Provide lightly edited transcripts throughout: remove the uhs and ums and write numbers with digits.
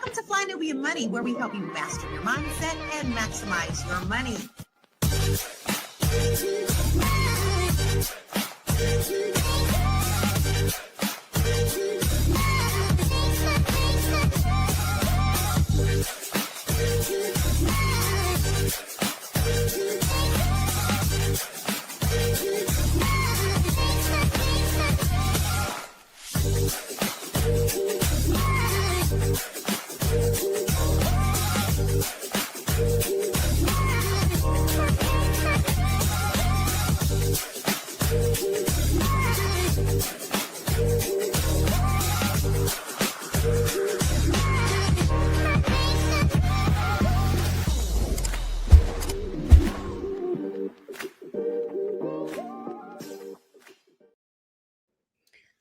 Welcome to Fly Nubian Money, where we help you master your mindset and maximize your money.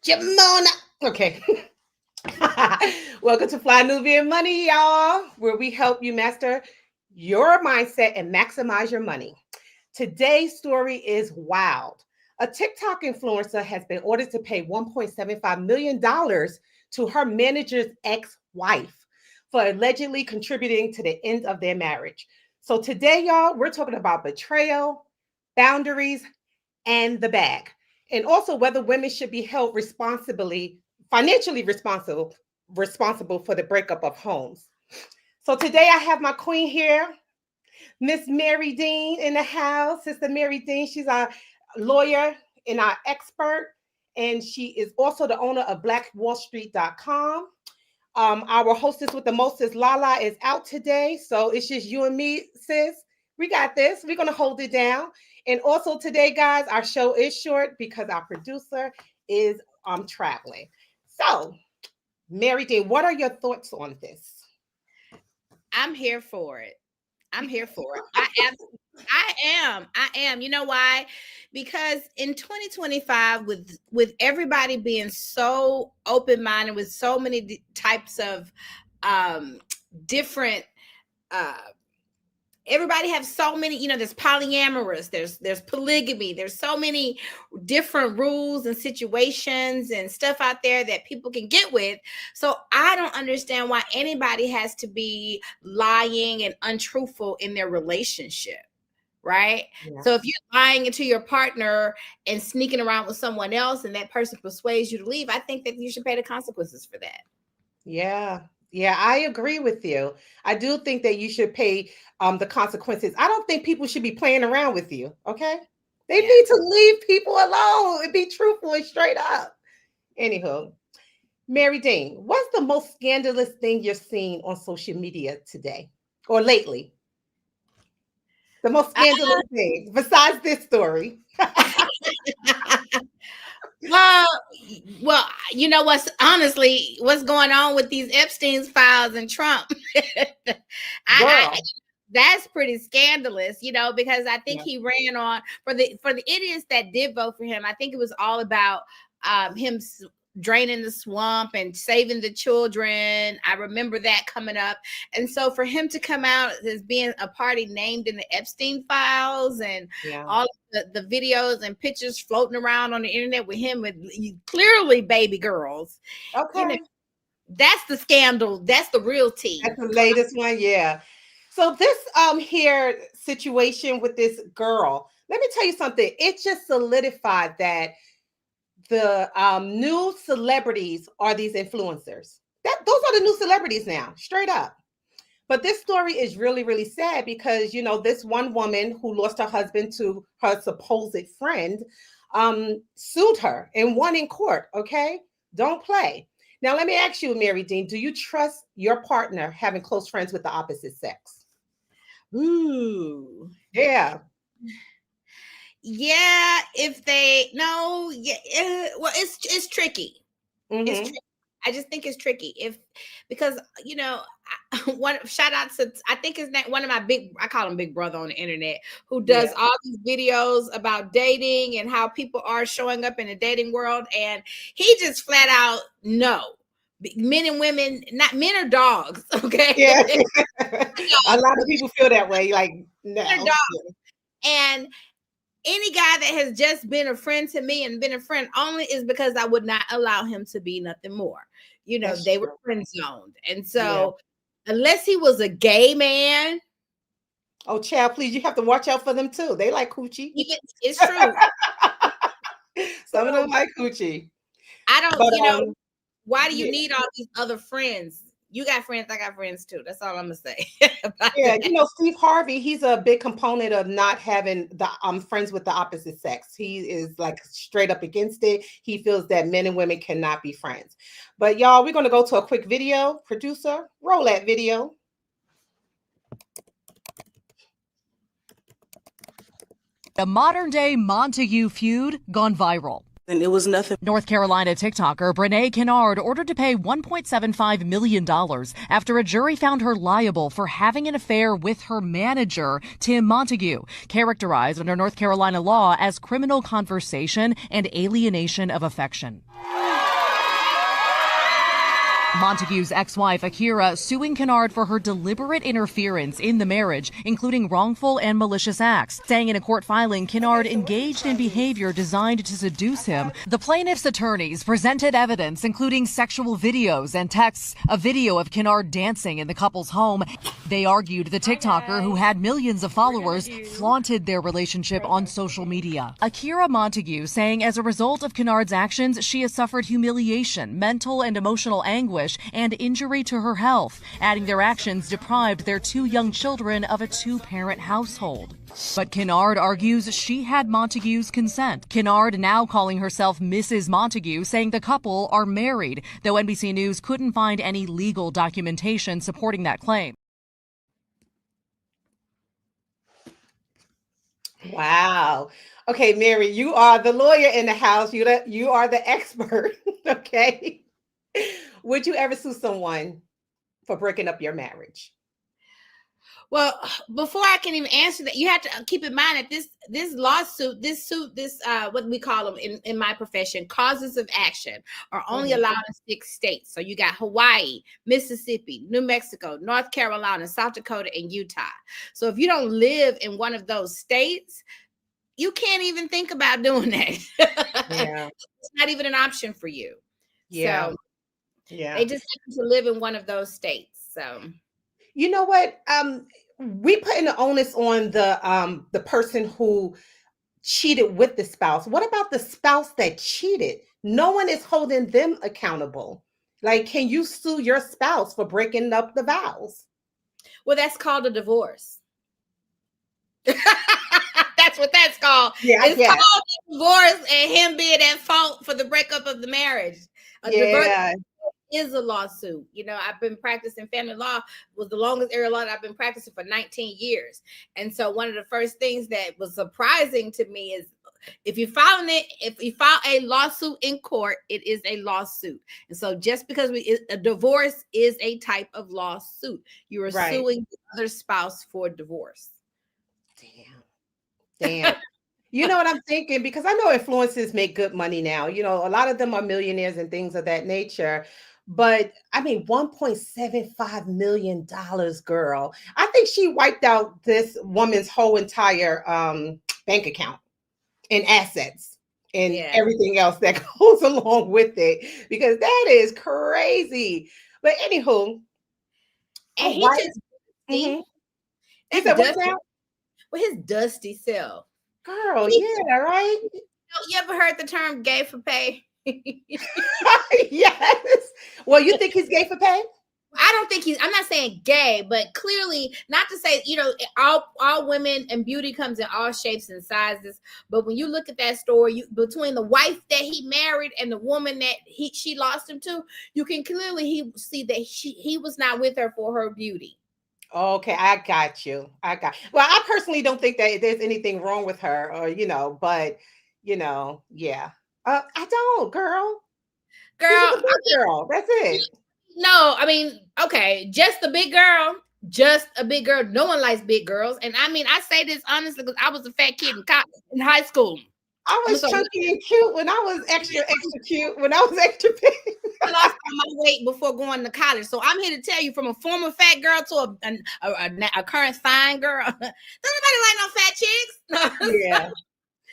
Jamona. Okay. Welcome to Fly Nubian Money, y'all, where we help you master your mindset and maximize your money. Today's story is wild. A TikTok influencer has been ordered to pay $1.75 million to her manager's ex-wife for allegedly contributing to the end of their marriage. So today, y'all, we're talking about betrayal, boundaries, and the bag. And also whether women should be held financially responsible for the breakup of homes. So today I have my queen here, Miss Mary Dean in the house. Sister Mary Dean, she's our lawyer and our expert. And she is also the owner of blackwallstreet.com. Our hostess with the mostest, Lala, is out today. So it's just you and me, sis. We got this. We're going to hold it down. And also today, guys, our show is short because our producer is traveling. So, Mary Dean, what are your thoughts on this? I'm here for it. I am. You know why? Because in 2025, with everybody being so open-minded, with so many types of different everybody have so many, there's polyamorous, there's polygamy, there's so many different rules and situations and stuff out there that people can get with. So I don't understand why anybody has to be lying and untruthful in their relationship, right? Yeah. So if you're lying to your partner and sneaking around with someone else and that person persuades you to leave, I think that you should pay the consequences for that. Yeah, I agree with you. I do think that you should pay the consequences. I don't think people should be playing around with you, okay? They need to leave people alone and be truthful and straight up. Anywho, Mary Dean, what's the most scandalous thing you're seeing on social media today or lately? The most scandalous thing besides this story. Well, you know what's going on with these Epstein's files and Trump. That's pretty scandalous, because I think he ran on for the idiots that did vote for him. I think it was all about him draining the swamp and saving the children. I remember that coming up. And so for him to come out as being a party named in the Epstein files and all of the videos and pictures floating around on the internet with him with clearly baby girls. Okay. That's the scandal. That's the real tea. That's the latest one. Yeah. So this here situation with this girl, let me tell you something. It just solidified that the new celebrities are these influencers. Those are the new celebrities now, straight up. But this story is really, really sad because, this one woman who lost her husband to her supposed friend sued her and won in court, okay? Don't play. Now, let me ask you, Mary Dean, do you trust your partner having close friends with the opposite sex? Ooh. Yeah. Yeah, well, it's tricky. Mm-hmm. It's tricky. I just think it's tricky because one shout out to, I think his name, one of my I call him Big Brother on the internet, who does all these videos about dating and how people are showing up in the dating world, and he just flat out no. Men and women, not men are dogs, okay? Yeah. A lot of people feel that way, like no. Men are dogs. And any guy that has just been a friend to me and been a friend only is because I would not allow him to be nothing more. They were friend zoned. And so Unless he was a gay man. Oh, child, please, you have to watch out for them too. They like coochie. It's true. Some of them like coochie. I don't, But why do you yeah. need all these other friends? You got friends, I got friends too. That's all I'm gonna say. Yeah, Steve Harvey, he's a big component of not having the friends with the opposite sex. He is like straight up against it. He feels that men and women cannot be friends. But y'all, we're gonna go to a quick video. Producer, roll that video. A modern-day Montague feud gone viral. And it was nothing. North Carolina TikToker Brene Kennard ordered to pay $1.75 million after a jury found her liable for having an affair with her manager, Tim Montague, characterized under North Carolina law as criminal conversation and alienation of affection. Montague's ex-wife, Akira, suing Kennard for her deliberate interference in the marriage, including wrongful and malicious acts. Saying in a court filing, Kennard engaged in behavior designed to seduce him. The plaintiff's attorneys presented evidence, including sexual videos and texts, a video of Kennard dancing in the couple's home. They argued the TikToker, who had millions of followers, flaunted their relationship on social media. Akira Montague saying as a result of Kennard's actions, she has suffered humiliation, mental and emotional anguish, and injury to her health, adding their actions deprived their two young children of a two-parent household. But Kennard argues she had Montague's consent. Kennard now calling herself Mrs. Montague, saying the couple are married, though NBC News couldn't find any legal documentation supporting that claim. Wow. Okay, Mary, you are the lawyer in the house. You are the expert. Okay. Would you ever sue someone for breaking up your marriage? Well, before I can even answer that, you have to keep in mind that this lawsuit, what we call them in my profession, causes of action, are only allowed in 6 states. So you got Hawaii, Mississippi, New Mexico, North Carolina, South Dakota, and Utah. So if you don't live in one of those states, you can't even think about doing that. Yeah. It's not even an option for you. Yeah. So yeah. They just have to live in one of those states. So you know what? We putting the onus on the person who cheated with the spouse. What about the spouse that cheated? No one is holding them accountable. Like, can you sue your spouse for breaking up the vows? Well, that's called a divorce. That's what that's called. Yeah, it's called a divorce and him being at fault for the breakup of the marriage. Divorce is a lawsuit. I've been practicing family law, was the longest area law that I've been practicing for 19 years. And so one of the first things that was surprising to me is if you file a lawsuit in court, it is a lawsuit. And so just because a divorce is a type of lawsuit, you are suing the other spouse for divorce. Damn. You know what I'm thinking? Because I know influencers make good money now. A lot of them are millionaires and things of that nature. But I mean, $1.75 million, girl. I think she wiped out this woman's whole entire bank account and assets and everything else that goes along with it, because that is crazy. But anywho, and he just he said, what's that? Well, his dusty self. Girl, yeah, right? You ever heard the term gay for pay? Yes. Well, you think he's gay for pay? I don't think I'm not saying gay, but clearly, not to say, all women and beauty comes in all shapes and sizes. But when you look at that story, between the wife that he married and the woman that she lost him to, you can clearly see that he was not with her for her beauty. Okay, I got you. Well, I personally don't think that there's anything wrong with her, or but yeah. I don't, girl. Girl, that's it. No, I mean, okay, just a big girl. No one likes big girls, and I mean, I say this honestly because I was a fat kid in high school. I was chunky and cute when I was extra cute. When I was extra big, I lost my weight before going to college. So I'm here to tell you, from a former fat girl to a current fine girl, don't nobody like no fat chicks. Yeah.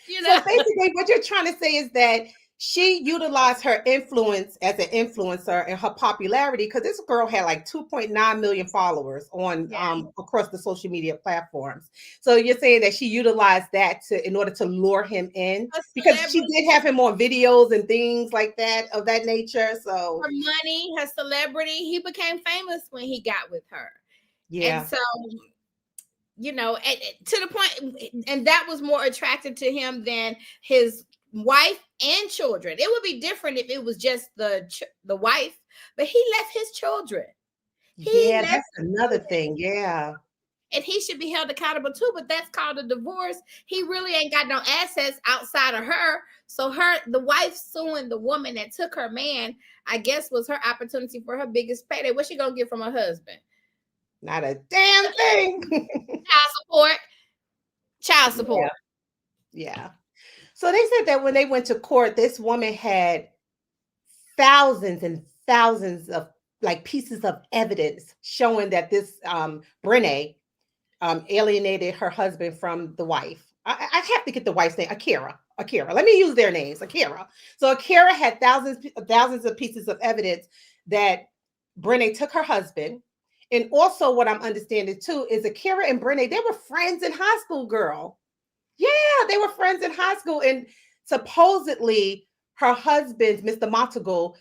So basically, what you're trying to say is that she utilized her influence as an influencer and her popularity, because this girl had like 2.9 million followers on across the social media platforms. So you're saying that she utilized that in order to lure him in, because she did have him on videos and things like that of that nature. So her money, her celebrity, he became famous when he got with her. Yeah. And so, you know, to the point, and that was more attractive to him than his wife and children. It would be different if it was just the wife, but he left his children. That's another thing. Yeah. And he should be held accountable too, but that's called a divorce. He really ain't got no assets outside of her. So the wife suing the woman that took her man, I guess, was her opportunity for her biggest payday. What's she gonna get from her husband? Not a damn thing. Child support. Yeah. So they said that when they went to court, this woman had thousands and thousands of like pieces of evidence showing that this Brene alienated her husband from the wife. I have to get the wife's name, Akira. Let me use their names, Akira. So Akira had thousands of pieces of evidence that Brene took her husband. And also what I'm understanding too is Akira and Brene, they were friends in high school, girl. Yeah, they were friends in high school. And supposedly her husband, Mr. Montague,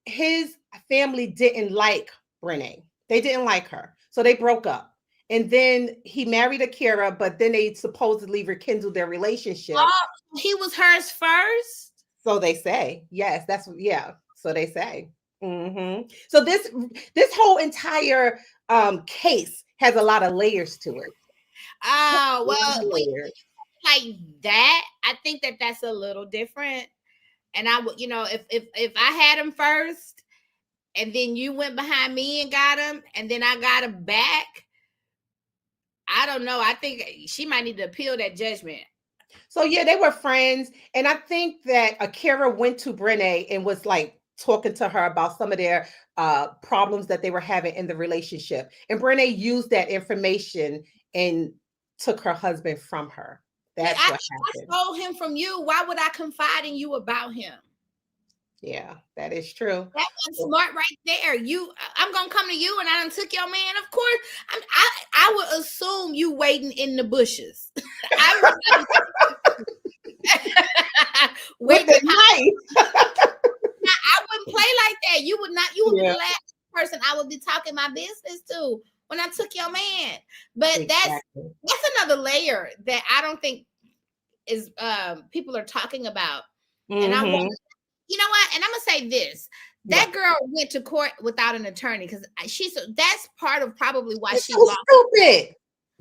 his family didn't like Brene. They didn't like her. So they broke up. And then he married Akira, but then they supposedly rekindled their relationship. Oh, he was hers first? So they say. Yes, so they say. Mm-hmm. So this whole entire case has a lot of layers to it. Oh, well, like that, I think that's a little different. And I would, you know, if I had him first and then you went behind me and got him and then I got him back, I don't know. I think she might need to appeal that judgment. So yeah, they were friends. And I think that Akira went to Brene and was like talking to her about some of their problems that they were having in the relationship. And Brene used that information and took her husband from her. That's what happened. I stole him from you. Why would I confide in you about him? Yeah, that is true. That was smart right there. I'm gonna come to you, and I done took your man. Of course, I would assume you waiting in the bushes. With the knife. I wouldn't play like that. You would not. You would be the last person I would be talking my business to when I took your man. But exactly. that's another layer that I don't think is people are talking about. Mm-hmm. And I want, you know what? And I'm gonna say this: that girl went to court without an attorney because that's part of probably why she lost. Stupid.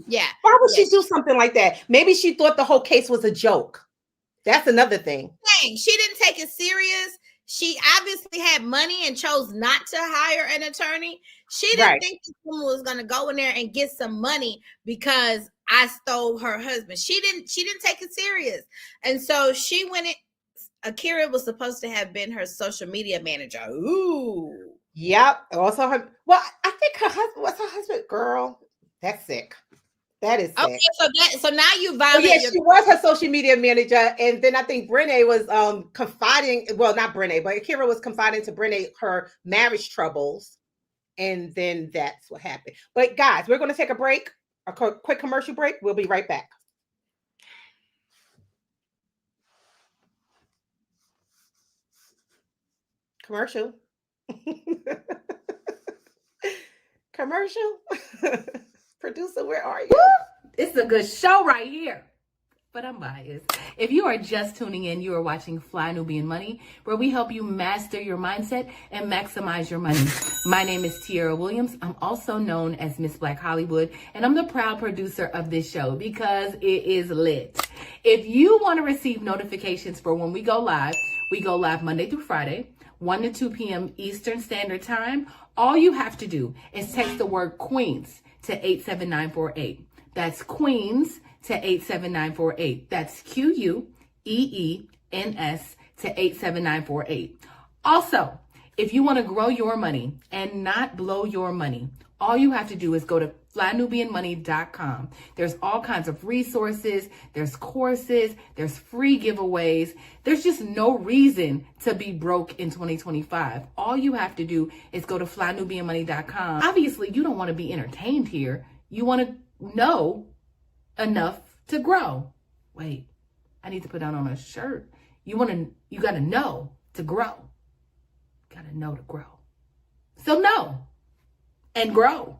Yeah. Why would she do something like that? Maybe she thought the whole case was a joke. That's another thing. She didn't take it serious. She obviously had money and chose not to hire an attorney. She didn't think this woman was going to go in there and get some money because I stole her husband. She didn't take it serious. And so she went in. Akira was supposed to have been her social media manager. Ooh. Yep. Also her. Well, I think her husband was her husband. Girl, that's sick. That is sick. Okay, so now you violate. She was her social media manager, and then I think Brene was confiding. Well, not Brene, but Akira was confiding to Brene her marriage troubles, and then that's what happened. But guys, we're going to take a break, a quick commercial break. We'll be right back. Commercial. Commercial. Producer, where are you? It's a good show right here, but I'm biased. If you are just tuning in, you are watching Fly Nubian Money, where we help you master your mindset and maximize your money. My name is Tiara Williams. I'm also known as Miss Black Hollywood, and I'm the proud producer of this show because it is lit. If you want to receive notifications for when we go live Monday through Friday, 1 to 2 p.m. Eastern Standard Time. All you have to do is text the word Queens to 87948. That's Queens to 87948. That's QUEENS to 87948. Also, if you want to grow your money and not blow your money, All you have to do is go to flynubianmoney.com. There's all kinds of resources, there's courses, there's free giveaways. There's just no reason to be broke in 2025. All you have to do is go to flynubianmoney.com. Obviously, you don't want to be entertained here. You want to know enough to grow. Wait, I need to put that on a shirt. You got to know to grow. Got to know to grow. So know and grow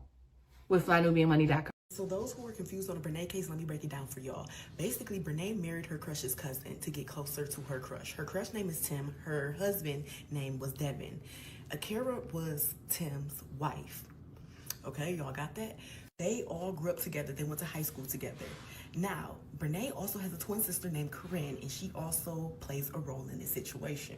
with flynubianmoney.com. So those who are confused on the Brene case, let me break it down for y'all. Basically, Brene married her crush's cousin to get closer to her crush. Her crush name is Tim. Her husband name was Devin. Akira was Tim's wife. Okay, y'all got that? They all grew up together. They went to high school together. Now, Brene also has a twin sister named Corinne, and she also plays a role in this situation.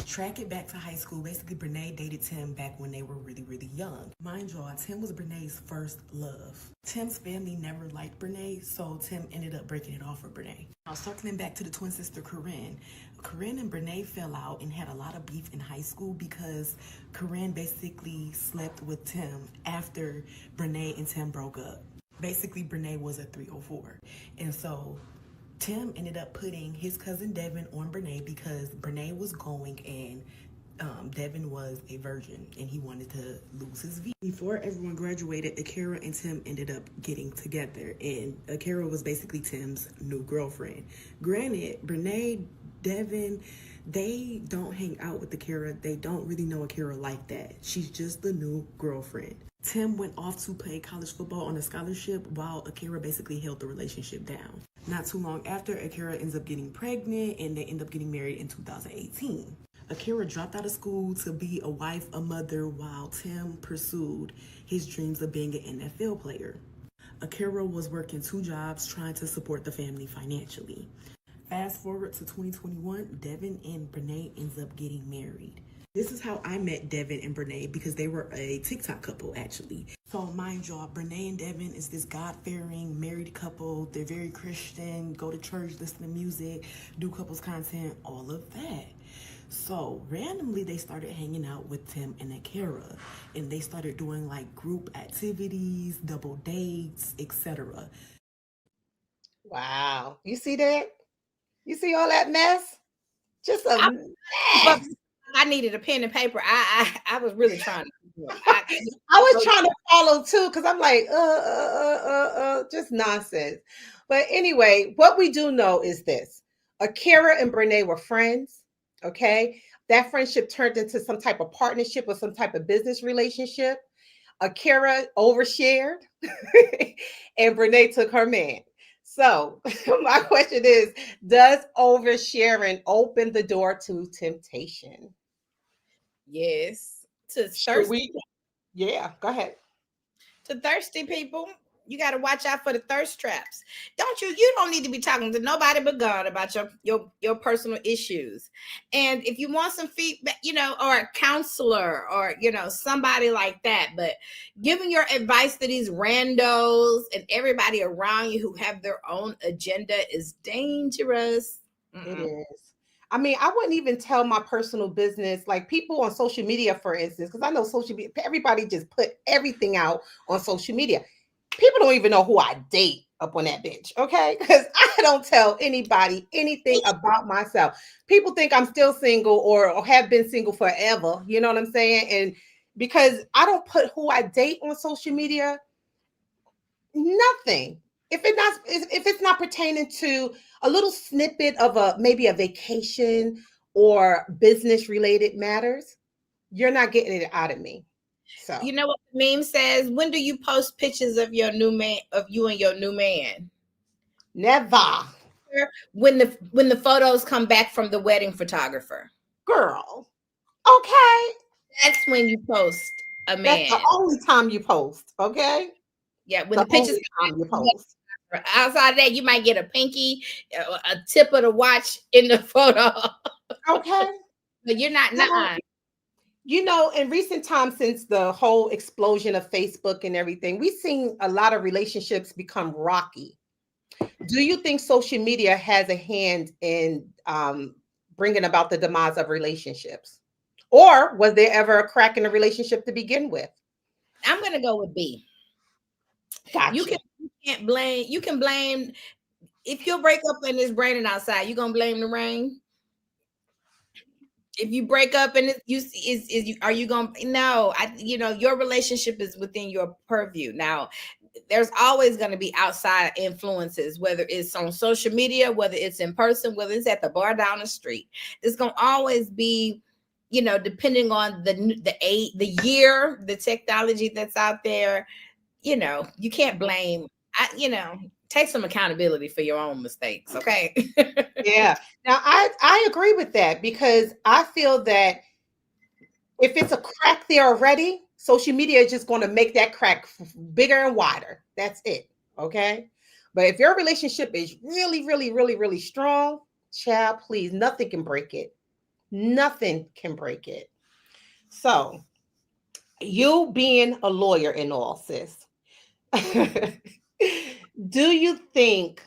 Track it back to high school. Basically, Brene dated Tim back when they were really, really young. Mind y'all, Tim was Brene's first love. Tim's family never liked Brene, so Tim ended up breaking it off with Brene. Now, circling back to the twin sister Corinne. Corinne and Brene fell out and had a lot of beef in high school because Corinne basically slept with Tim after Brene and Tim broke up. Basically, Brene was a 304. And so Tim ended up putting his cousin Devin on Brene because Brene was going and Devin was a virgin and he wanted to lose his V. Before everyone graduated, Akira and Tim ended up getting together, and Akira was basically Tim's new girlfriend. Granted, Brene, Devin, they don't hang out with Akira. They don't really know Akira like that. She's just the new girlfriend. Tim went off to play college football on a scholarship while Akira basically held the relationship down. Not too long after, Akira ends up getting pregnant and they end up getting married in 2018. Akira dropped out of school to be a wife, a mother, while Tim pursued his dreams of being an NFL player. Akira was working 2 jobs trying to support the family financially. Fast forward to 2021, Devin and Brene ends up getting married. This is how I met Devin and Brene because they were a TikTok couple, actually. So mind y'all, Brene and Devin is this God-fearing married couple. They're very Christian, go to church, listen to music, do couples content, all of that. So randomly, they started hanging out with Tim and Akira, and they started doing like group activities, double dates, etc. Wow. You see that? You see all that mess? Just a mess. I needed a pen and paper. I was really trying to. I was trying to follow too, because I'm like, just nonsense. But anyway, what we do know is this: Akira and Brene were friends. Okay, that friendship turned into some type of partnership or some type of business relationship. Akira overshared, and Brene took her man. So my question is, does oversharing open the door to temptation? Yes. To thirsty. Yeah, go ahead. To thirsty people, you got to watch out for the thirst traps. You don't need to be talking to nobody but God about your personal issues. And if you want some feedback, or a counselor or, somebody like that, but giving your advice to these randos and everybody around you who have their own agenda is dangerous. It is. I mean, I wouldn't even tell my personal business, like people on social media, for instance, because I know social media, everybody just put everything out on social media. People don't even know who I date up on that bitch, okay? Because I don't tell anybody anything about myself. People think I'm still single or have been single forever, you know what I'm saying? And because I don't put who I date on social media, nothing. If it's not pertaining to a little snippet of maybe a vacation or business related matters, you're not getting it out of me. So you know what the meme says? When do you post pictures of your new man, of you and your new man? Never. When the photos come back from the wedding photographer. Girl. Okay. That's when you post a man. That's the only time you post, okay? Yeah, when the pictures come you post. Outside of that, you might get a pinky, a tip of the watch in the photo. Okay. But you're not in recent times, since the whole explosion of Facebook and everything, we've seen a lot of relationships become rocky. Do you think social media has a hand in bringing about the demise of relationships? Or was there ever a crack in a relationship to begin with? I'm gonna go with B. Gotcha. You can't blame. You can blame if you break up and it's raining outside. You gonna blame the rain? If you break up and are you gonna no? Your relationship is within your purview. Now, there's always going to be outside influences, whether it's on social media, whether it's in person, whether it's at the bar down the street. It's going to always be, depending on the year, the technology that's out there. You can't blame. Take some accountability for your own mistakes. Okay. Yeah. Now I agree with that, because I feel that if it's a crack there already, social media is just going to make that crack bigger and wider. That's it. Okay. But if your relationship is really, really, really, really strong, child, please, nothing can break it. Nothing can break it. So, you being a lawyer and all, sis, do you think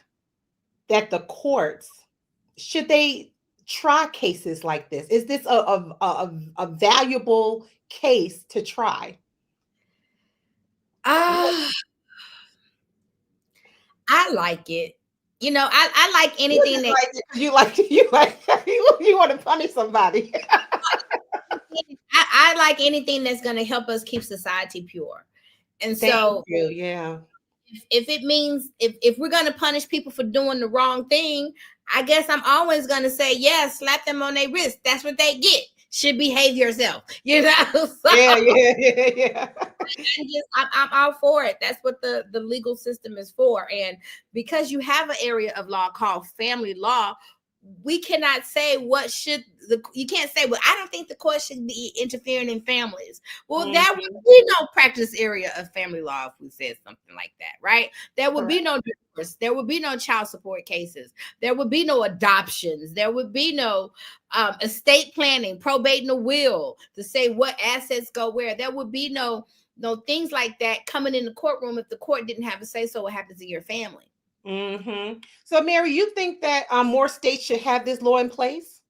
that the courts, should they try cases like this? Is this a valuable case to try? I like it. I like anything that you want to punish somebody. I like anything that's going to help us keep society pure. And so, yeah. If it means if we're going to punish people for doing the wrong thing, I guess I'm always going to say, yes, slap them on their wrist. That's what they get. Should behave yourself. So, Yeah. I'm all for it. That's what the legal system is for. And because you have an area of law called family law, we cannot say you can't say, well, I don't think the court should be interfering in families. Well, there would be no practice area of family law if we said something like that, right? There would be no divorce. There would be no child support cases. There would be no adoptions. There would be no estate planning, probating a will to say what assets go where. There would be no things like that coming in the courtroom if the court didn't have a say so what happens to your family. Mm-hmm. So, Mary, you think that more states should have this law in place?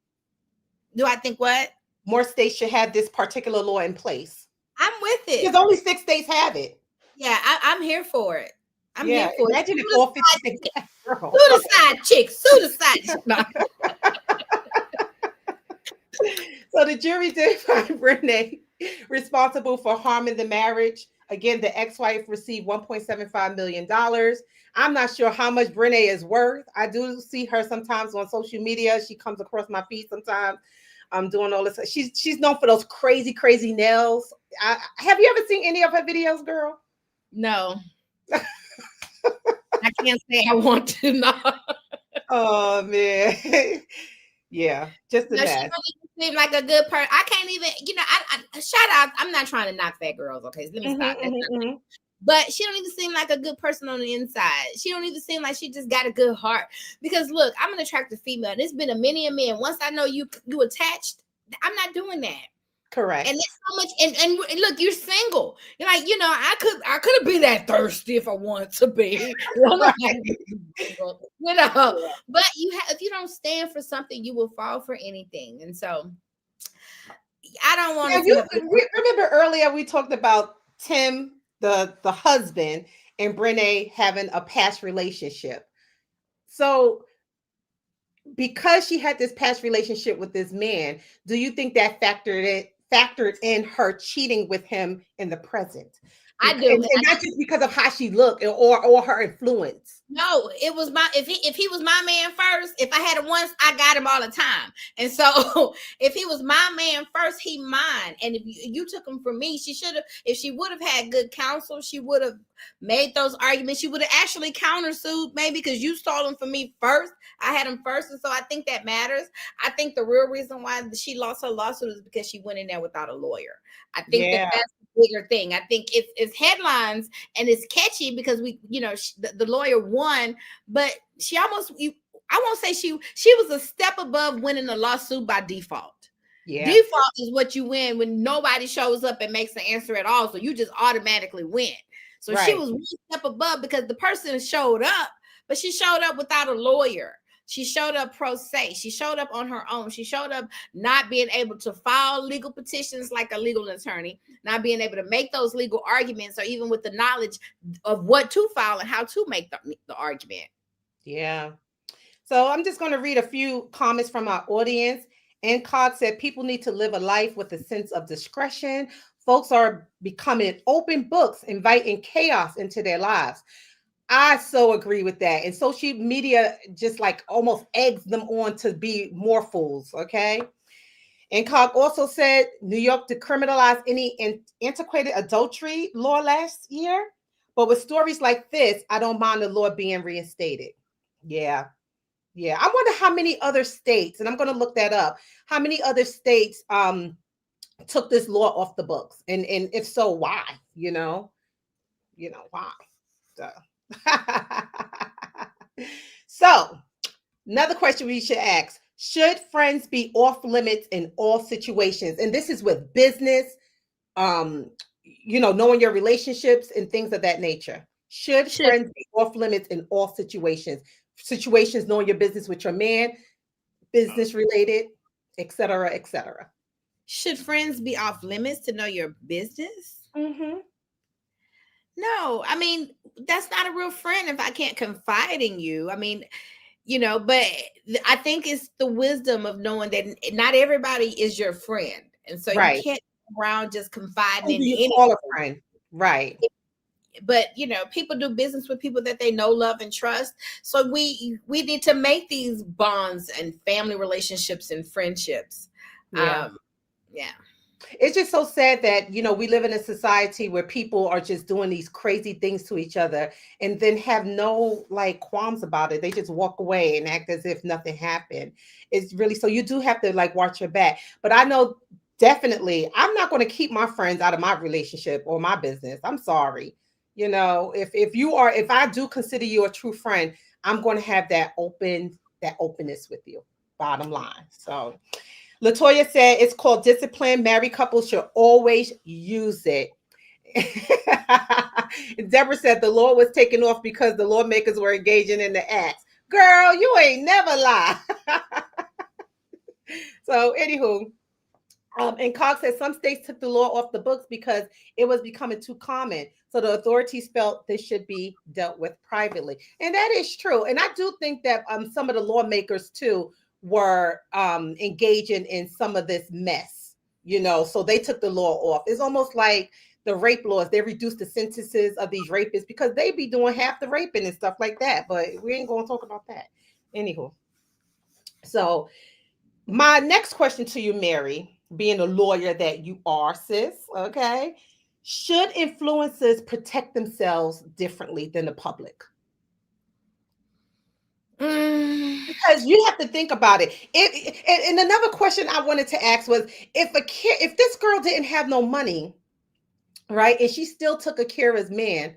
Do I think what? More states should have this particular law in place. I'm with it. Because only 6 states have it. Yeah, I'm here for it. I'm here for imagine it. If all 50 states. Suicide chicks. Suicide. So the jury did find Brene responsible for harming the marriage. Again, the ex-wife received $1.75 million. I'm not sure how much Brene is worth. I do see her sometimes on social media. She comes across my feed sometimes. I'm doing all this. She's known for those crazy, crazy nails. Have you ever seen any of her videos, girl? No. I can't say I want to. No. Oh man. Yeah, just a mess. She really seemed like a good person. I can't even, I shout out. I'm not trying to knock fat girls. Okay, so let me stop. But she don't even seem like a good person on the inside. She don't even seem like she just got a good heart. Because look, I'm an attractive female. And it's been a many men. Once I know you attached, I'm not doing that. Correct. And there's so much. And look, you're single. You're like, I could be that thirsty if I want to be. But if you don't stand for something, you will fall for anything. And so I don't want to. Remember earlier we talked about Tim, the husband, and Brene having a past relationship. So because she had this past relationship with this man, do you think that factored in her cheating with him in the present? I do, and not just because of how she looked or her influence. No, it was if he was my man first, if I had him once, I got him all the time. And so if he was my man first, he mine. And if you took him from me, if she would have had good counsel, she would have made those arguments. She would have actually countersued maybe because you stole him from me first. I had him first. And so I think that matters. I think the real reason why she lost her lawsuit is because she went in there without a lawyer. I think that's the bigger thing. I think it's headlines and it's catchy because the lawyer won, but she almost, I won't say she was a step above winning the lawsuit by default. Yeah. Default is what you win when nobody shows up and makes an answer at all. So you just automatically win. So she was one step above because the person showed up, but she showed up without a lawyer. She showed up pro se. She showed up on her own. She showed up not being able to file legal petitions like a legal attorney, not being able to make those legal arguments, or even with the knowledge of what to file and how to make the argument. Yeah. So I'm just going to read a few comments from our audience. And Cog said people need to live a life with a sense of discretion. Folks are becoming open books, inviting chaos into their lives. I so agree with that. And social media just like almost eggs them on to be more fools. Okay. And Cog also said New York decriminalized any antiquated adultery law last year. But with stories like this, I don't mind the law being reinstated. Yeah. Yeah. I wonder how many other states, and I'm going to look that up, how many other states took this law off the books. And if so, why? Why? So. So, another question we should ask: should friends be off limits in all situations? And this is with business, knowing your relationships and things of that nature. Should friends be off limits in all situations? Situations, knowing your business with your man, business related, etc., etc. Should friends be off limits to know your business? Mm-hmm. No, I mean, that's not a real friend if I can't confide in you. I mean, but I think it's the wisdom of knowing that not everybody is your friend. And so you can't go around just confiding in anyone. Call a friend. Right. But people do business with people that they know, love, and trust. So we need to make these bonds and family relationships and friendships. Yeah. Yeah. It's just so sad that, we live in a society where people are just doing these crazy things to each other and then have no qualms about it. They just walk away and act as if nothing happened. It's really, so you do have to watch your back. But I know definitely I'm not going to keep my friends out of my relationship or my business. I'm sorry. If I do consider you a true friend, I'm going to have that openness with you. Bottom line. So Latoya said it's called discipline. Married couples should always use it. Deborah said the law was taken off because the lawmakers were engaging in the acts. Girl, you ain't never lie. So, anywho, and Cox said some states took the law off the books because it was becoming too common. So the authorities felt this should be dealt with privately. And that is true. And I do think that some of the lawmakers too were engaging in some of this mess, so they took the law off. It's almost like the rape laws. They reduced the sentences of these rapists because they be doing half the raping and stuff like that. But we ain't going to talk about that. Anywho. So my next question to you, Mary, being a lawyer that you are, sis, okay? Should influencers protect themselves differently than the public? Because you have to think about it. And another question I wanted to ask was, if this girl didn't have no money, right, and she still took Akira's man,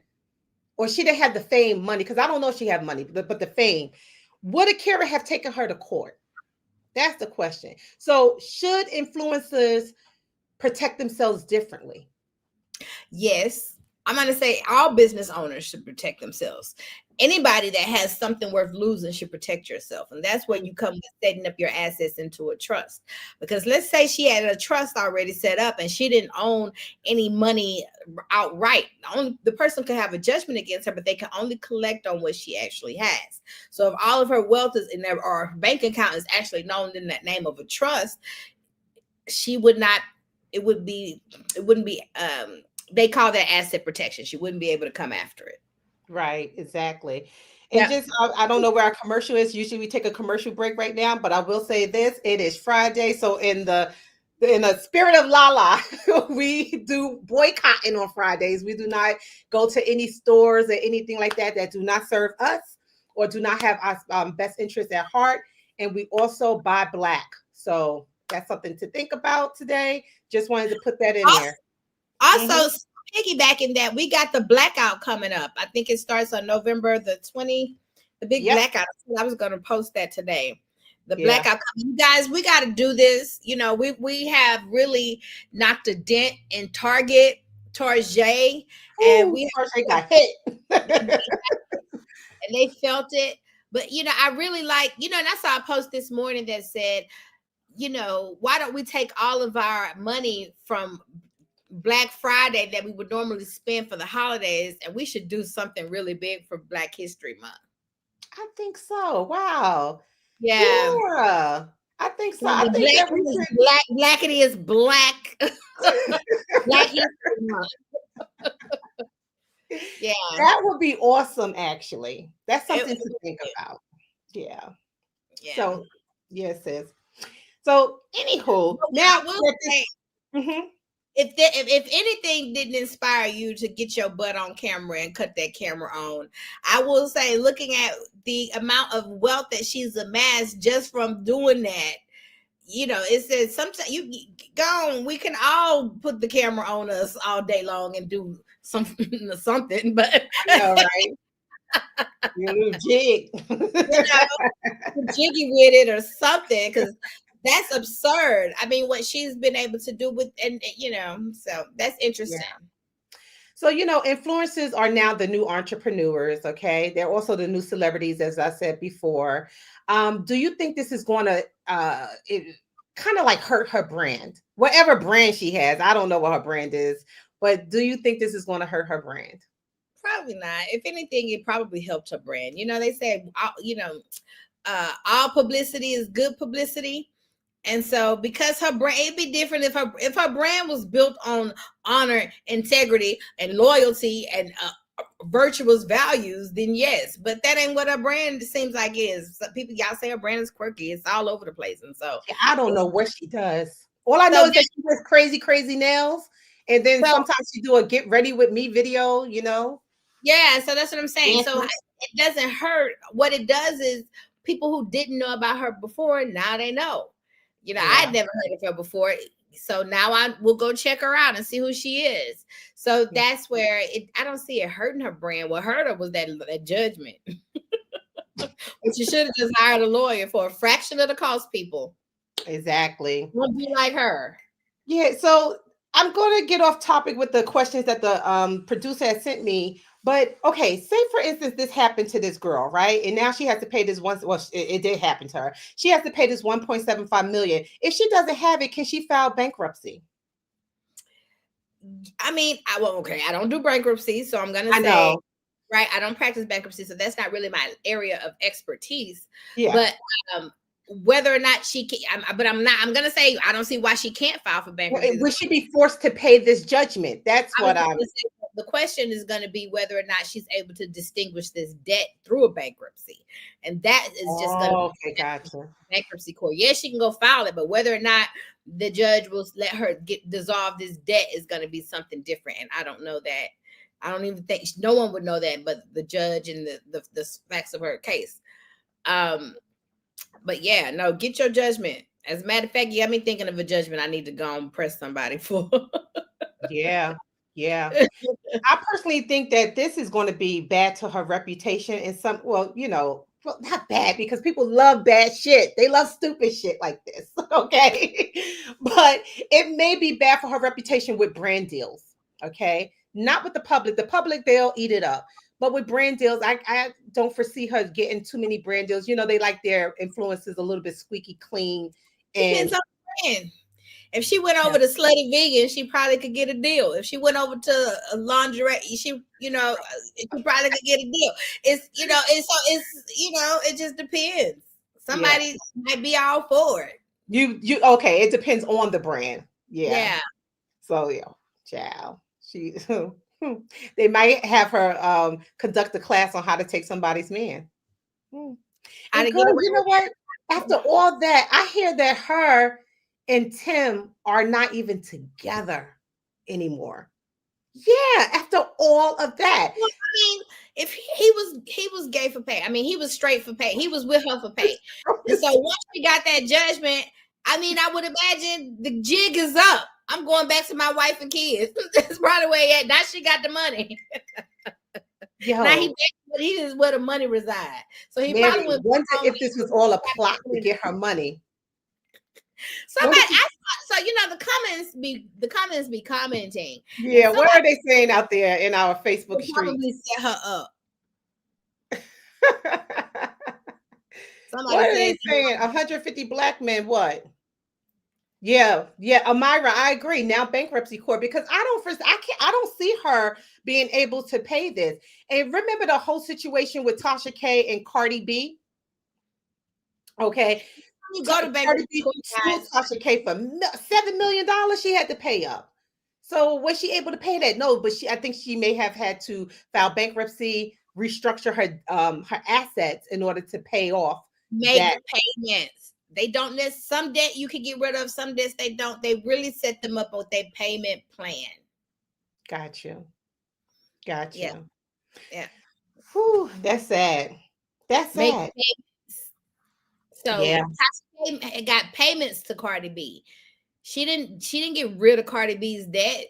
or she didn't have the fame money, because I don't know if she had money, but the fame, would Akira have taken her to court? That's the question. So should influencers protect themselves differently? Yes. I'm going to say all business owners should protect themselves. Anybody that has something worth losing should protect yourself. And that's where you come with setting up your assets into a trust. Because let's say she had a trust already set up and she didn't own any money outright. The person could have a judgment against her, but they can only collect on what she actually has. So if all of her wealth is in there, or her bank account is actually known in that name of a trust, she would not, it wouldn't be, they call that asset protection. She wouldn't be able to come after it. Right, exactly. And just, I don't know where our commercial is. Usually we take a commercial break right now, but I will say this, it is Friday. So in the spirit of Lala, we do boycotting on Fridays. We do not go to any stores or anything like that do not serve us or do not have our best interests at heart. And we also buy black. So that's something to think about today. Just wanted to put that in there. Also, piggybacking that, we got the blackout coming up. I think it starts on November the 20th, the big blackout. I was going to post that today. The blackout. You guys, we got to do this. We have really knocked a dent in Target, and Target got hit. And they felt it. But I really like, and I saw a post this morning that said, why don't we take all of our money from Black Friday that we would normally spend for the holidays, and we should do something really big for Black History Month. I think so. Wow. Yeah. Yeah. I think so. I The think that we black, should. blackity is black. Black History Month. Yeah. That would be awesome, actually. That's It something to would think be. about. Yeah. Yeah. So, yes, sis. So, anywho, But now I will that say, Mhm. if anything didn't inspire you to get your butt on camera and cut that camera on, I will say, looking at the amount of wealth that she's amassed just from doing that, it says sometimes you go on, we can all put the camera on us all day long and do something, but I know, right? Your little jig. jiggy with it or something, because that's absurd. I mean, what she's been able to do with, and so that's interesting. Yeah. So, influencers are now the new entrepreneurs, okay? They're also the new celebrities, as I said before. Do you think this is going to kind of like hurt her brand? Whatever brand she has, I don't know what her brand is, but do you think this is going to hurt her brand? Probably not. If anything, it probably helped her brand. They say, all publicity is good publicity. And so, because her brand, it'd be different if her brand was built on honor, integrity, and loyalty, and virtuous values, then yes. But that ain't what her brand seems like is. So y'all say her brand is quirky. It's all over the place, and so I don't know what she does. All I know is that she does crazy nails, and then sometimes she do a get ready with me video. Yeah, so that's what I'm saying. So it doesn't hurt. What it does is people who didn't know about her before, now they know. I'd never heard of her before. So now I will go check her out and see who she is. So that's where I don't see it hurting her brand. What hurt her was that judgment. But you should have just hired a lawyer for a fraction of the cost, people. Exactly. Won't be like her. Yeah, so I'm going to get off topic with the questions that the producer has sent me. But okay, say for instance, this happened to this girl, right? And now she has to pay this one. Well, it did happen to her. She has to pay this 1.75 million. If she doesn't have it, can she file bankruptcy? I mean, I don't do bankruptcy, so I'm gonna say, right, I don't practice bankruptcy, so that's not really my area of expertise. Yeah. But whether or not she can, I'm gonna say I don't see why she can't file for bankruptcy. Would she be forced to pay this judgment? That's what I'm. The question is going to be whether or not she's able to distinguish this debt through a bankruptcy, and that is just going to gotcha. Bankruptcy court. Yes, she can go file it, but whether or not the judge will let her dissolve this debt is going to be something different. And I don't know that. I don't even think no one would know that, but the judge and the facts of her case. But yeah, no, get your judgment. As a matter of fact, you got me thinking of a judgment I need to go and press somebody for. Yeah. I personally think that this is going to be bad to her reputation and well, not bad because people love bad shit. They love stupid shit like this. Okay. But it may be bad for her reputation with brand deals. Okay. Not with the public. The public, they'll eat it up. But with brand deals, I don't foresee her getting too many brand deals. They like their influences a little bit squeaky clean. Depends on the brand. If she went over to Slutty Vegan, she probably could get a deal. If she went over to a lingerie, she probably could get a deal. It just depends. Somebody might be all for it. You okay? It depends on the brand. Yeah. So child. She they might have her conduct a class on how to take somebody's man. And girl, you know what? After all that, I hear that her and Tim are not even together anymore. Yeah, after all of that. Well, I mean, if he was gay for pay. I mean, he was straight for pay. He was with her for pay. And so once we got that judgment, I mean, I would imagine the jig is up. I'm going back to my wife and kids. That's probably where he at. Now she got the money. Now he is where the money resides. So he probably would wonder if this was all a plot to get her money. Somebody, so the comments be commenting. Yeah, what are they saying out there in our Facebook street? Probably set her up. What Somebody are said they saying? 150 black men, what? Yeah, yeah, Amira, I agree. Now bankruptcy court because I don't see her being able to pay this. And remember the whole situation with Tasha K and Cardi B? Okay. you go to Cardi bankruptcy B court, sued guys. Tasha K for $7 million she had to pay up. So was she able to pay that? No, but I think she may have had to file bankruptcy, restructure her assets in order to pay off Make that. payments. They don't some debt you can get rid of, some debts they don't. They really set them up with their payment plan. Got you. Got Yeah. you. Yeah. Whew, that's sad. That's Make sad. payments. So Yeah. Tasha K got payments to Cardi B. She didn't get rid of Cardi B's debt.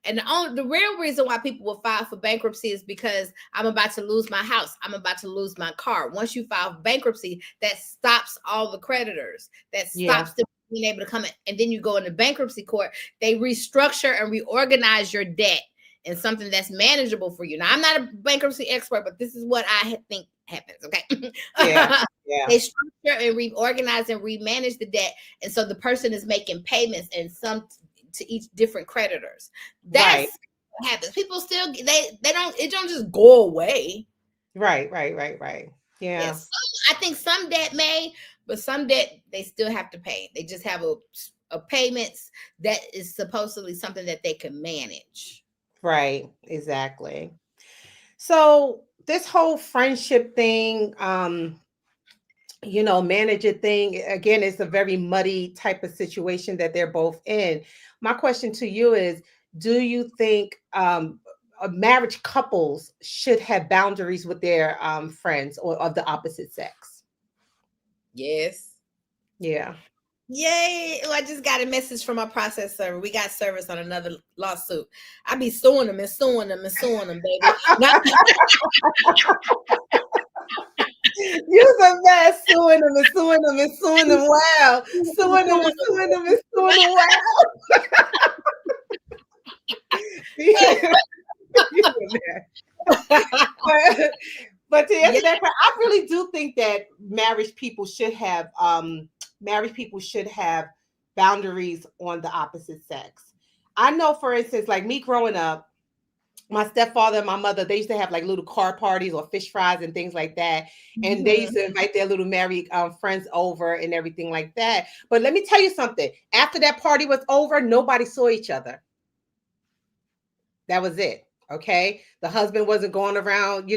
And the real reason why people will file for bankruptcy is because I'm about to lose my house. I'm about to lose my car. Once you file for bankruptcy, that stops all the creditors. That stops them being able to come in. And then you go into bankruptcy court. They restructure and reorganize your debt in something that's manageable for you. Now, I'm not a bankruptcy expert, but this is what I think happens. Okay. Yeah. Yeah. They structure and reorganize and remanage the debt. And so the person is making payments and some to each different creditors. That's what happens. People still they don't it don't just go away. Right. Yeah. Yes. I think some debt may, but some debt they still have to pay. They just have a payments that is supposedly something that they can manage. Right. Exactly. So this whole friendship thing, manager thing, again, it's a very muddy type of situation that they're both in. My question to you is, do you think marriage couples should have boundaries with their friends or of the opposite sex? Yes. Yeah. Yay. Oh, I just got a message from our process server. We got service on another lawsuit. I be suing them and suing them and suing them, baby. You're the best, suing them and suing them and suing them. Wow. Suing them and suing them and suing them. Wow. But to answer that question, I really do think that married people should have boundaries on the opposite sex. I know, for instance, like me growing up, my stepfather and my mother, they used to have like little car parties or fish fries and things like that. And they used to invite their little married friends over and everything like that. But let me tell you something. After that party was over, nobody saw each other. That was it. Okay. The husband wasn't going around,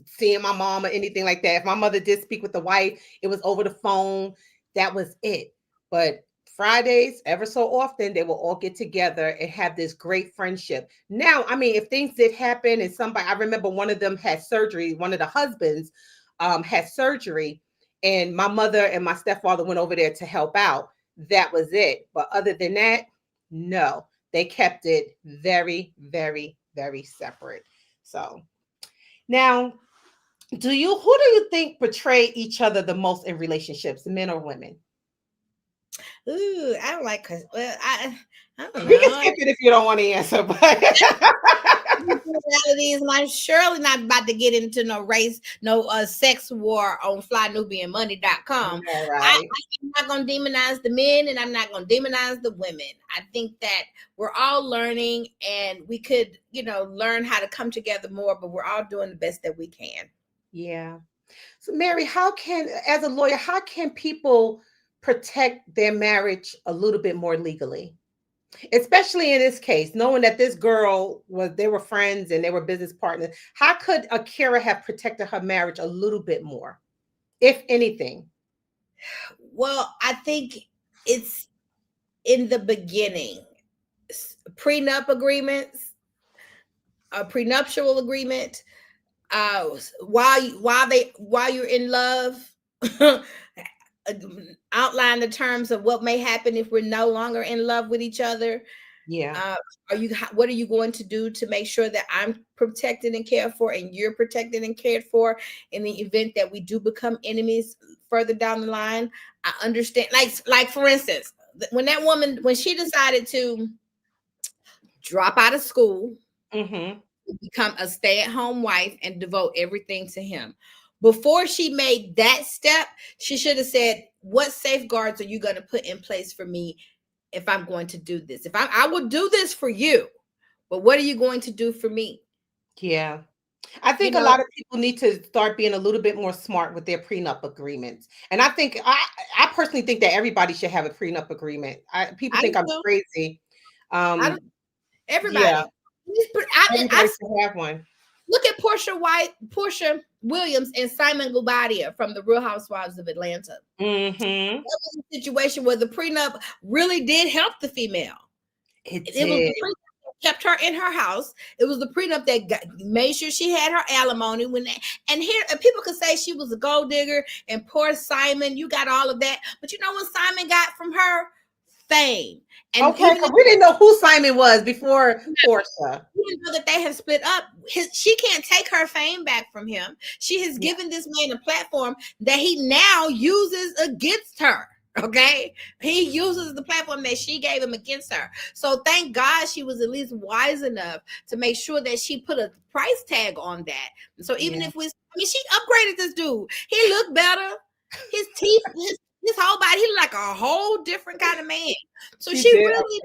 seeing my mom or anything like that. If my mother did speak with the wife, it was over the phone. That was it. But Fridays, ever so often, they will all get together and have this great friendship. Now, I mean, if things did happen and I remember one of them had surgery, one of the husbands had surgery, and my mother and my stepfather went over there to help out. That was it. But other than that, no, they kept it very, very, very separate. So now, who do you think betray each other the most in relationships, men or women? Ooh, I don't like I don't know. We can skip it if you don't want to answer, but I'm surely not about to get into no race, no sex war on FlyNubianMoney.com. Yeah, right. I'm not going to demonize the men and I'm not going to demonize the women. I think that we're all learning and we could, learn how to come together more, but we're all doing the best that we can. Yeah. So Mary, as a lawyer, how can people protect their marriage a little bit more legally? Especially in this case, knowing that this girl they were friends and they were business partners. How could Akira have protected her marriage a little bit more, if anything? Well, I think it's in the beginning, prenup agreements, a prenuptial agreement, while you're in love, outline the terms of what may happen if we're no longer in love with each other. Yeah. What are you going to do to make sure that I'm protected and cared for and you're protected and cared for in the event that we do become enemies further down the line? I understand, like for instance, when that woman, when she decided to drop out of school, become a stay-at-home wife and devote everything to him. before she made that step, she should have said, what safeguards are you going to put in place for me if I'm going to do this? If I will do this for you, but what are you going to do for me? Yeah. I You think a know, lot of people need to start being a little bit more smart with their prenup agreements. And I personally think that everybody should have a prenup agreement. People I think I'm do. crazy. I don't. Yeah, Everybody. everybody should have one. Look at Portia Williams, and Simon Guobadia from the Real Housewives of Atlanta. Mm-hmm. That was a situation where the prenup really did help the female. It Was did. the prenup that kept her in her house. It was the prenup that made sure she had her alimony. And here people could say she was a gold digger, and poor Simon, you got all of that. But you know what Simon got from her? Fame. And Okay, even because we didn't know who Simon was before Portia. even though that they have split up, she can't take her fame back from him. She has given this man a platform that he now uses against her. Okay, he uses the platform that she gave him against her. So thank God she was at least wise enough to make sure that she put a price tag on that. So even if she upgraded this dude. He looked better. His teeth, his whole body, he looked like a whole different kind of man. So she really,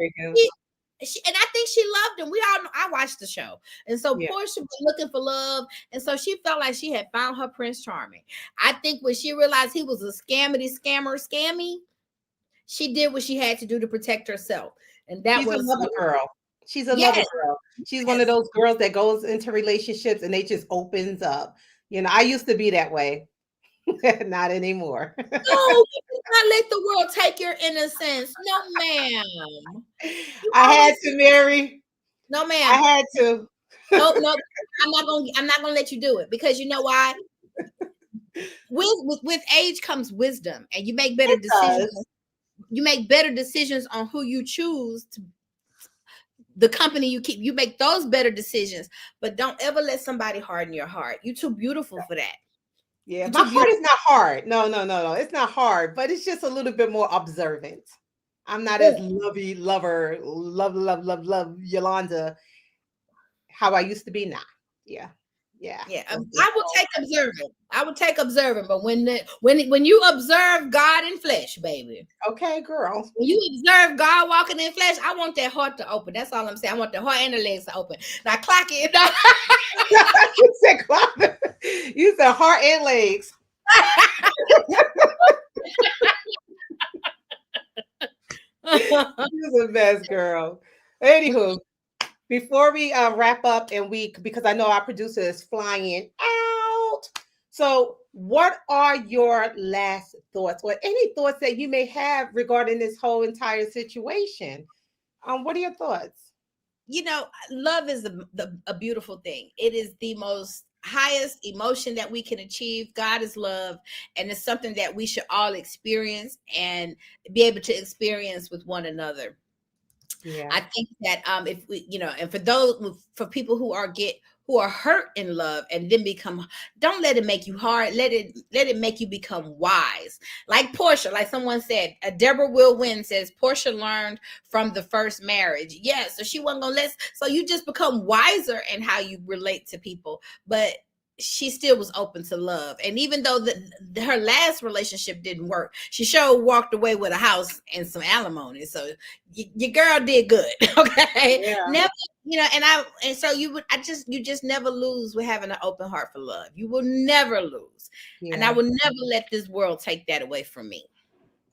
and I think she loved him. We all know, I watched the show. And so Portia was looking for love. And so she felt like she had found her Prince Charming. I think when she realized he was a scammy, she did what she had to do to protect herself. And that She's was a lover girl. She's a lover girl. She's one of those girls that goes into relationships and they just opens up. You know, I used to be that way. Not anymore. No, you do not let the world take your innocence. No, ma'am. I had to, Mary. No, ma'am. I had to. No, I'm not gonna let you do it, because you know why? With age comes wisdom, and you make better decisions. You make better decisions on who you choose to, the company you keep. You make those better decisions, but don't ever let somebody harden your heart. You're too beautiful for that. Yeah, my heart is not hard. No. It's not hard, but it's just a little bit more observant. I'm not as love Yolanda how I used to be now. Yeah. I will take observing. But when you observe God in flesh, baby. Okay, girl. When you observe God walking in flesh, I want that heart to open. That's all I'm saying. I want the heart and the legs to open. Now clock it. You said clock. You said heart and legs. You're the best, girl. Anywho, before we wrap up, because I know our producer is flying out. So what are your last thoughts, or any thoughts that you may have regarding this whole entire situation? What are your thoughts? You know, love is a beautiful thing. It is the most highest emotion that we can achieve. God is love, and it's something that we should all experience and be able to experience with one another. Yeah, I think that if we, and for people who are hurt in love and then don't let it make you hard. Let it make you become wise. Like Portia, like someone said, Deborah Will Win says Portia learned from the first marriage. Yeah, so she wasn't gonna so you just become wiser in how you relate to people. But she still was open to love. And even though her last relationship didn't work, she sure walked away with a house and some alimony. So your girl did good. Okay. Yeah. Never, you just never lose with having an open heart for love. You will never lose. Yeah. And I will never let this world take that away from me.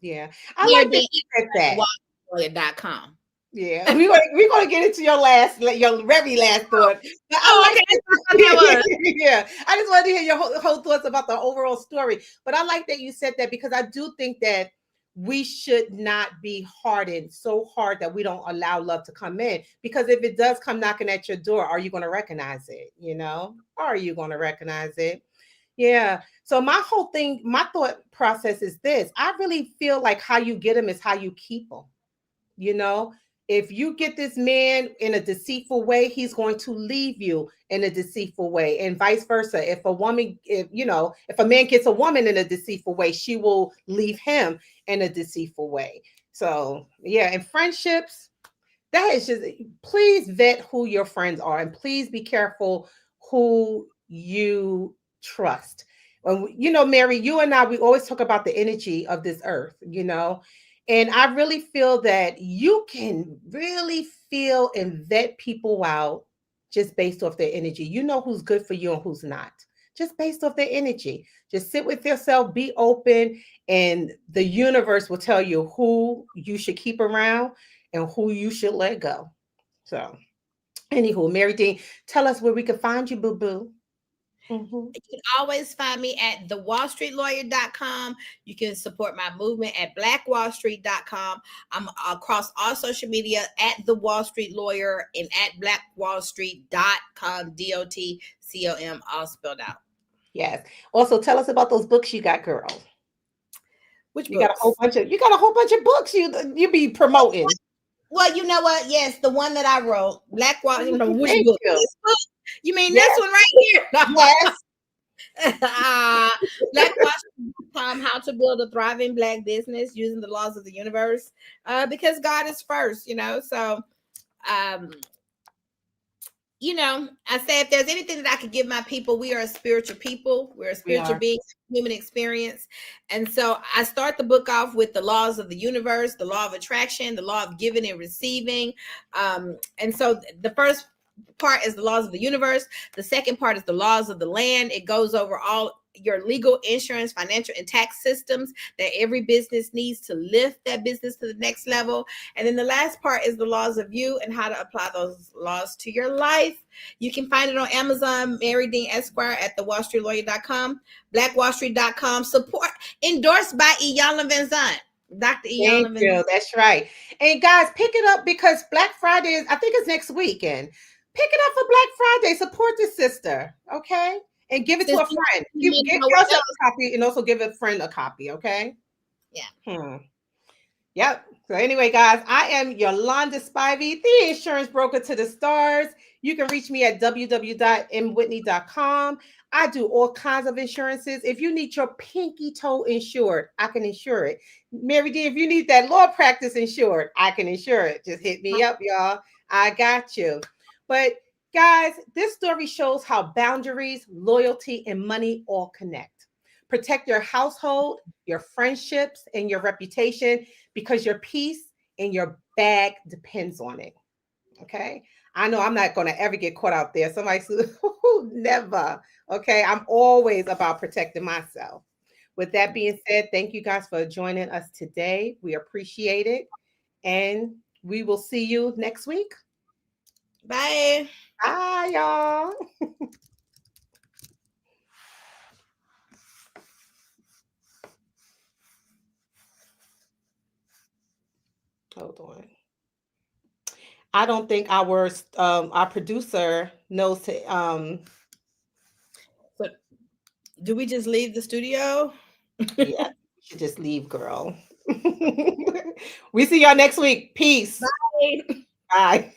Yeah. I like that you said that. Yeah, we're gonna get into your very last thought. But I just wanted to hear your whole thoughts about the overall story. But I like that you said that, because I do think that we should not be hardened so hard that we don't allow love to come in. Because if it does come knocking at your door, are you going to recognize it? Are you going to recognize it? Yeah. So my thought process is this: I really feel like how you get them is how you keep them. If you get this man in a deceitful way, he's going to leave you in a deceitful way, and vice versa. If a man gets a woman in a deceitful way, she will leave him in a deceitful way. So yeah, in friendships, that is just, please vet who your friends are, and please be careful who you trust. You know, Mary, you and I, we always talk about the energy of this earth, you know, and I really feel that you can really feel and vet people out just based off their energy. You know who's good for you and who's not, just based off their energy. Just sit with yourself, be open, and the universe will tell you who you should keep around and who you should let go. So, anywho, Mary Dean, tell us where we can find you, boo boo. You can always find me at thewallstreetlawyer.com. You can support my movement at blackwallstreet.com. I'm across all social media at The Wall Street Lawyer and at blackwallstreet.com, DOTCOM, all spelled out. Yes. Also, tell us about those books you got, girl. Which you got a whole bunch of books you be promoting. Well, you know what? Yes, the one that I wrote, Black Wall. You know which book? You. This book? You mean Yes. this one right here? Yes. Blackwallstreet.com, how to build a thriving Black business using the laws of the universe. Because God is first, you know. So, you know, I say if there's anything that I could give my people, we are a spiritual people. We're a spiritual being, human experience. And so I start the book off with the laws of the universe, the law of attraction, the law of giving and receiving. And so the first part is the laws of the universe. The second part is the laws of the land. It goes over all your legal, insurance, financial, and tax systems that every business needs to lift that business to the next level. And then the last part is the laws of you and how to apply those laws to your life. You can find it on Amazon, Mary Dean Esquire at thewallstreetlawyer.com, blackwallstreet.com, support, endorsed by Iyanla Van Zandt. Dr. Iyanla Van Zandt. That's right. And guys, pick it up because Black Friday is, I think it's next weekend. Pick it up for Black Friday. Support the sister, okay? And give it to a friend. Give yourself a copy and also give a friend a copy, okay? Yeah. Yep. So anyway, guys, I am Yolanda Spivey, the insurance broker to the stars. You can reach me at www.mwhitney.com. I do all kinds of insurances. If you need your pinky toe insured, I can insure it. Mary D, if you need that law practice insured, I can insure it. Just hit me up, y'all. I got you. But guys, this story shows how boundaries, loyalty, and money all connect. Protect your household, your friendships, and your reputation because your peace and your bag depends on it. Okay? I know I'm not going to ever get caught out there. Somebody says, never. Okay? I'm always about protecting myself. With that being said, thank you guys for joining us today. We appreciate it. And we will see you next week. Bye. Bye, y'all. Hold on. I don't think our producer knows to But do we just leave the studio? Yeah, you should just leave, girl. We see y'all next week. Peace. Bye. Bye.